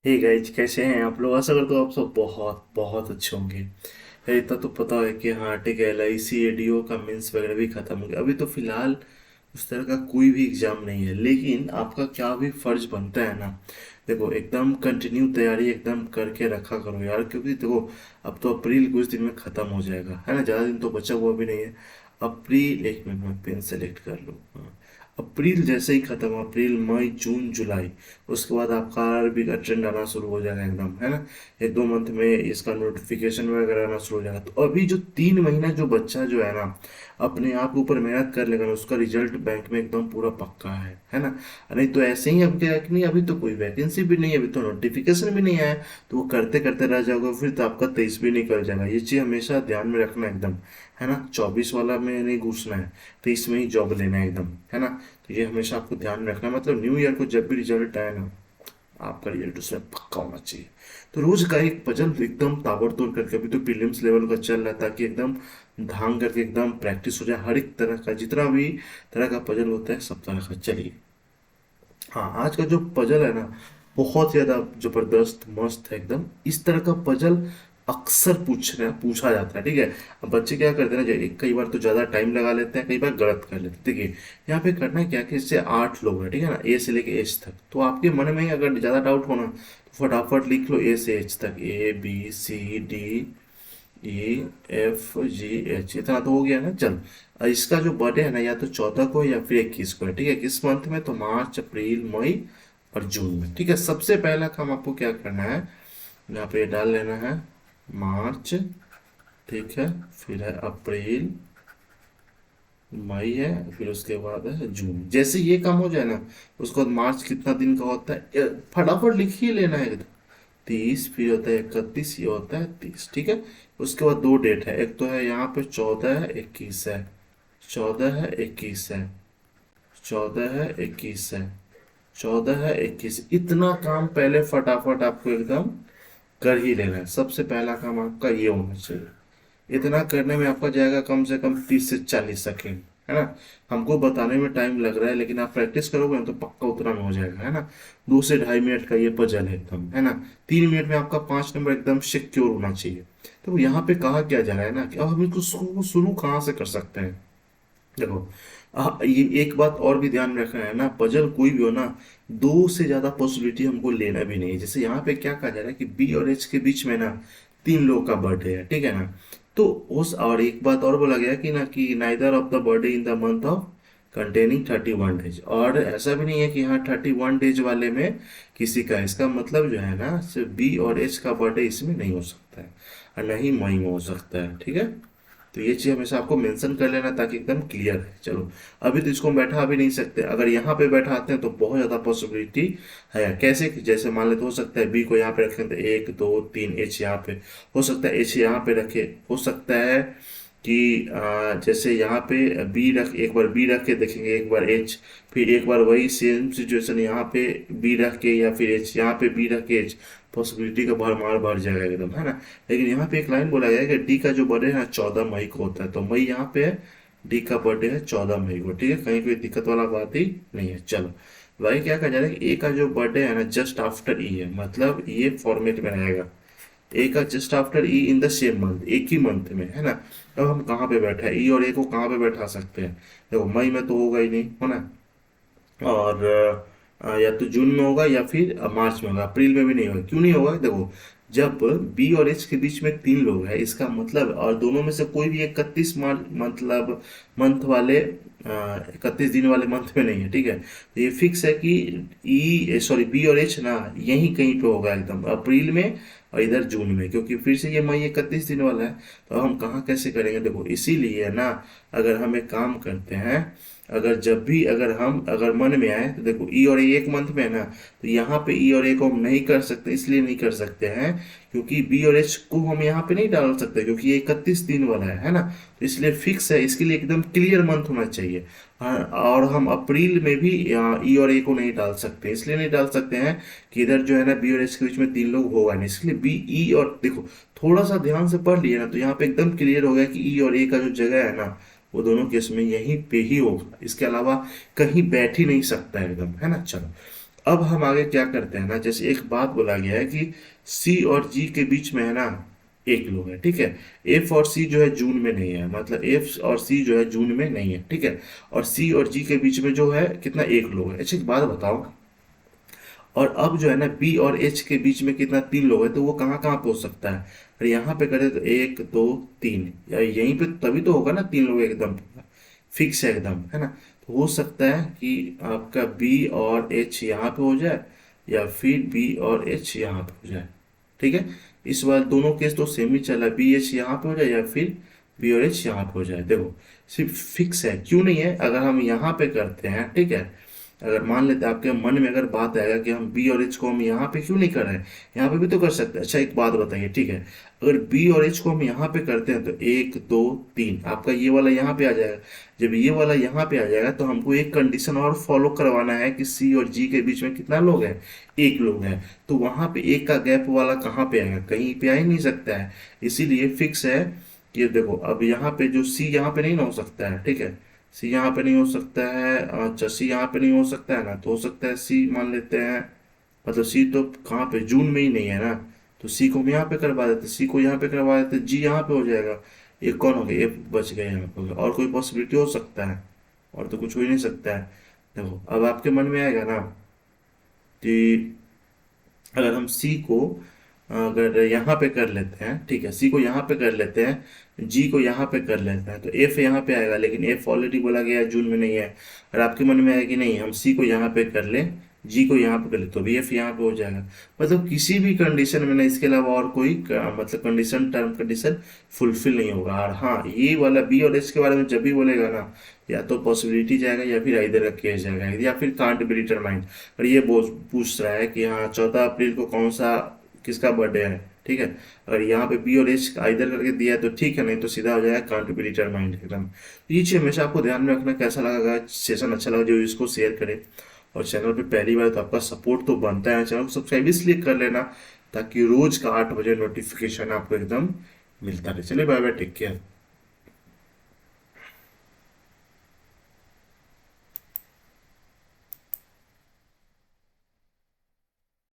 Hey guys, कैसे हैं आप लोग? आशा करता हूँ आप सब बहुत बहुत अच्छे होंगे। है इतना तो पता है कि हाँ ठीक है, LIC ADO का मेंस वगैरह भी खत्म हो गया। अभी तो फिलहाल उस तरह का कोई भी एग्जाम नहीं है, लेकिन आपका क्या भी फर्ज बनता है ना। देखो, एकदम कंटिन्यू तैयारी एकदम करके रखा करो यार, क्योंकि देखो अब तो अप्रैल कुछ दिन में खत्म हो जाएगा, है ना। ज़्यादा दिन तो बचा हुआ भी नहीं है। अप्रैल, एक मिनट में पेन सेलेक्ट कर लो। हाँ, अप्रैल जैसे ही खत्म, अप्रैल मई जून जुलाई, उसके बाद आपका आरआरबी का ट्रेंड आना शुरू हो जाएगा एकदम, है ना। एक दो मंथ में इसका नोटिफिकेशन वगैरह आना शुरू हो जाएगा। तो अभी जो 3 महीना जो बच्चा जो है ना, अपने आप के ऊपर मेहनत कर लेगा ना, उसका रिजल्ट बैंक में एकदम पूरा पक्का है ना। नहीं तो ऐसे ही अब क्या है कि नहीं, अभी तो कोई वैकेंसी भी नहीं है, अभी तो नोटिफिकेशन भी नहीं आया, तो वो करते करते रह जाओगे, फिर तो आपका 23 भी निकल जाएगा। ये चीज़ हमेशा ध्यान में रखना एकदम, है ना। 24 वाला में नहीं घुसना है, 23 में ही जॉब लेना है एकदम, है ना। तो ये हमेशा आपको ध्यान में रखना, मतलब न्यू ईयर को जब भी रिजल्ट आए ना, आपका रिजल्ट उसमें पक्का होना चाहिए। तो रोज का एक पजल एकदम ताबड़तोड़ करके, अभी तो प्रीलिम्स लेवल का चल रहा है, ताकि एकदम धांग करके एकदम प्रैक्टिस हो जाए। हर एक तरह का जितना भी तरह का पजल होता है, सब तरह का चलिए। हाँ, आज का जो पजल है ना, बहुत ज़्यादा ज़बरदस्त मस्त है एकदम। इस तरह का पजल अक्सर पूछा जाता है, ठीक है। अब बच्चे क्या करते हैं ना, कई बार तो ज़्यादा टाइम लगा लेते हैं, कई बार गलत कर लेते हैं। देखिए, यहाँ पे करना है क्या कि इससे 8 लोग हैं, ठीक है ना, A से लेके H तक। तो आपके मन में अगर ज़्यादा डाउट होना, तो फटाफट लिख लो A से H तक, ABCDEFGH, इतना तो हो गया ना। चल, इसका जो बर्थडे है ना, या तो 14 को या फिर 21 को है, ठीक है। किस मंथ में? तो मार्च, अप्रैल, मई और जून में, ठीक है। सबसे पहला काम आपको क्या करना है, यहाँ पे डाल लेना है मार्च, ठीक है। फिर है अप्रैल, मई है, फिर उसके बाद है जून। जैसे ये काम हो जाए ना, उसके बाद मार्च कितना दिन का होता है, फटाफट लिख ही लेना है एकदम। 30, फिर होता है 31, ये होता है 30, ठीक है। उसके बाद दो डेट है, एक तो है यहाँ पे 14 है, 21 है। 14 है, 21 है। 14 है, 21 है। 14 है, 21। इतना काम पहले फटाफट आपको एकदम कर ही लेना है। सबसे पहला काम आपका ये होना चाहिए। इतना करने में आपका जाएगा कम से कम 30 से 40 सेकेंड, है ना। हमको बताने में टाइम लग रहा है, लेकिन आप प्रैक्टिस करोगे ना तो पक्का उतना में हो जाएगा, है ना। 2 से ढाई मिनट का ये पजल है एकदम, है ना। 3 मिनट में आपका 5 नंबर एकदम सिक्योर होना चाहिए। तो यहाँ पे कहा क्या जा रहा है ना, कि अब हम इसको शुरू शुरू कहाँ से कर सकते हैं। देखो, ये एक बात और भी ध्यान में रखना है ना, पजल कोई भी हो ना, दो से ज्यादा पॉसिबिलिटी हमको लेना भी नहीं है। जैसे यहाँ पे क्या कहा जा रहा है कि B और H के बीच में ना 3 लोग का बर्थडे है, ठीक है ना। तो उस, और एक बात और बोला गया कि ना, कि neither of the birthday in the month of containing 31 days. और ऐसा भी नहीं है कि हाँ 31 डेज वाले में किसी का, इसका मतलब जो है ना, सिर्फ B और H का बर्थडे इसमें नहीं हो सकता है, और न ही मई में हो सकता है, ठीक है। तो ये चीज़ हमेशा आपको मेंशन कर लेना, ताकि एकदम क्लियर है। चलो, अभी तो इसको हम बैठा भी नहीं सकते, अगर यहाँ पे बैठाते हैं तो बहुत ज़्यादा पॉसिबिलिटी है। कैसे कि जैसे मान लेते, हो सकता है B को यहाँ पे रखें तो 1 2 3, H यहाँ पे हो सकता है, H यहाँ पे रखे, हो सकता है कि जैसे यहाँ पे एक बार बी रख के देखेंगे, एक बार H, फिर एक बार वही सेम सिचुएशन यहाँ पे B रख के, या फिर H यहाँ पे B रख के H। पॉसिबिलिटी का भरमार भर जाएगा एकदम, है ना। लेकिन यहाँ पे एक लाइन बोला गया है कि डी का जो बर्थडे है 14 मई को होता है, तो मई यहाँ पे है, डी का बर्थडे है 14 मई को, ठीक है। कहीं कोई दिक्कत वाला बात ही नहीं है। चलो, भाई क्या कहा जा रहा है कि ए का जो बर्थडे है ना, जस्ट आफ्टर ई है, मतलब ये फॉर्मेट में रहेगा। ए का just after E in the same month, एक ही मंथ में, है ना। अब हम कहाँ पे बैठे हैं, ई और ए को कहाँ पे बैठा सकते हैं। देखो, मई में तो होगा ही नहीं, है ना। और या तो जून में होगा या फिर मार्च में होगा, अप्रैल में भी नहीं होगा। क्यों नहीं होगा? देखो, जब B और H के बीच में 3 लोग हैं, इसका मतलब, और दोनों में से कोई भी 31 मार्च, मतलब मंथ वाले, 31 दिन वाले मंथ में नहीं है, ठीक है। तो ये फिक्स है कि B और H ना यहीं कहीं पे होगा एकदम, अप्रैल में और इधर जून में, क्योंकि फिर से ये मई 31 दिन वाला है। तो हम कहाँ कैसे करेंगे? देखो, इसीलिए ना, अगर हम एक काम करते हैं, अगर जब भी अगर मन में आए, तो देखो ई और ए एक मंथ में है ना, तो यहाँ पे ई और ए को हम नहीं कर सकते, इसलिए नहीं कर सकते हैं क्योंकि बी और एच को हम यहाँ पे नहीं डाल सकते, क्योंकि ये 31 दिन वाला है ना। तो इसलिए फिक्स है, इसके लिए एकदम क्लियर मंथ होना चाहिए। हाँ, और हम अप्रैल में भी ई और ए को नहीं डाल सकते, इसलिए नहीं डाल सकते हैं कि इधर जो है ना, बी और एच के बीच में 3 लोग होगा नहीं, इसलिए बी ई और, देखो थोड़ा सा ध्यान से पढ़ लिया ना, तो यहाँ पे एकदम क्लियर हो गया कि ई और ए का जो जगह है ना, वो दोनों केस में यहीं पे ही होगा, इसके अलावा कहीं बैठ ही नहीं सकता है एकदम, है ना। चलो, अब हम आगे क्या करते हैं ना, जैसे एक बात बोला गया है कि सी और जी के बीच में है ना एक लोग है, ठीक है। एफ और सी जो है जून में नहीं है, मतलब एफ और सी जो है जून में नहीं है, ठीक है। और सी और जी के बीच में जो है कितना, एक लोग है। अच्छा एक बात बताओ, और अब जो है ना बी और एच के बीच में कितना, तीन लोग हैं, तो वो कहाँ कहाँ पहुंच सकता है। अरे यहाँ पे करें तो एक दो तीन, या यहीं पे तभी तो होगा ना, तीन लोग एकदम फिक्स है एकदम, है ना। तो हो सकता है कि आपका बी और एच यहाँ पे हो जाए, या फिर बी और एच यहाँ पे हो जाए, ठीक है। इस बार दोनों केस तो सेम ही चला, बी एच यहाँ पे हो जाए या फिर बी और एच यहाँ पे हो जाए। देखो सिर्फ फिक्स है, क्यों नहीं है, अगर हम यहाँ पे करते हैं, ठीक है। अगर मान लेते हैं आपके मन में अगर बात आएगा कि हम बी और एच को हम यहाँ पे क्यों नहीं कर रहे हैं, यहाँ पे भी तो कर सकते हैं। अच्छा एक बात बताइए, ठीक है, अगर बी और एच को हम यहाँ पे करते हैं तो एक दो तीन, आपका ये वाला यहाँ पे आ जाएगा। जब ये वाला यहाँ पे आ जाएगा तो हमको एक कंडीशन और फॉलो करवाना है कि सी और जी के बीच में कितना लोग हैं, एक लोग हैं। तो वहां पे एक का गैप वाला कहाँ पे आएगा, कहीं पे आ ही नहीं सकता है। इसीलिए फिक्स है कि देखो अब यहाँ पे जो सी यहाँ पे नहीं ना हो सकता है, ठीक है। सी यहाँ पे नहीं हो सकता है, अच्छा सी यहाँ पे नहीं हो सकता है ना, तो हो सकता है सी मान लेते हैं, मतलब सी तो कहाँ पे, जून में ही नहीं है ना। तो सी को हम यहाँ पे करवा देते, सी को यहाँ पे करवा देते, जी यहाँ पे हो जाएगा। ये कौन हो गया, ये बच गया यहाँ पे, और कोई पॉसिबिलिटी हो सकता है, और तो कुछ हो ही नहीं सकता है। देखो अब आपके मन में आएगा ना कि अगर हम सी को अगर यहाँ पे कर लेते हैं, ठीक है, सी को यहाँ पे कर लेते हैं, जी को यहाँ पे कर लेते हैं, तो एफ यहाँ पे आएगा, लेकिन एफ ऑलरेडी बोला गया है जून में नहीं है। और आपके मन में आएगा कि नहीं हम सी को यहाँ पे कर लें, जी को यहाँ पे कर ले, तो भी एफ यहाँ पे हो जाएगा। मतलब किसी भी कंडीशन में ना इसके अलावा और कोई मतलब कंडीशन, टर्म कंडीशन फुलफिल नहीं होगा। और हाँ ये वाला बी और एच के बारे में जब भी बोलेगा ना, या तो पॉसिबिलिटी जाएगा या फिर आइदर का केस जाएगा, या फिर कांट बी डिटरमाइंड। और ये पूछ रहा है कि हाँ 14 अप्रैल को कौन सा किसका बर्थडे है, ठीक है। अगर यहाँ पे बी और एच आइदर करके दिया है तो ठीक है, नहीं तो सीधा हो जाएगा कांट बी डिटरमाइंड एकदम। तो ये चीज़ हमेशा आपको ध्यान में रखना। कैसा लगा सेशन, अच्छा लगा जो इसको शेयर करे, और चैनल पे पहली बार तो आपका सपोर्ट तो बनता है, चैनल को सब्सक्राइब इसलिए कर लेना ताकि रोज का 8 बजे नोटिफिकेशन आपको एकदम मिलता रहे। चलिए बाय बाय, टेक केयर।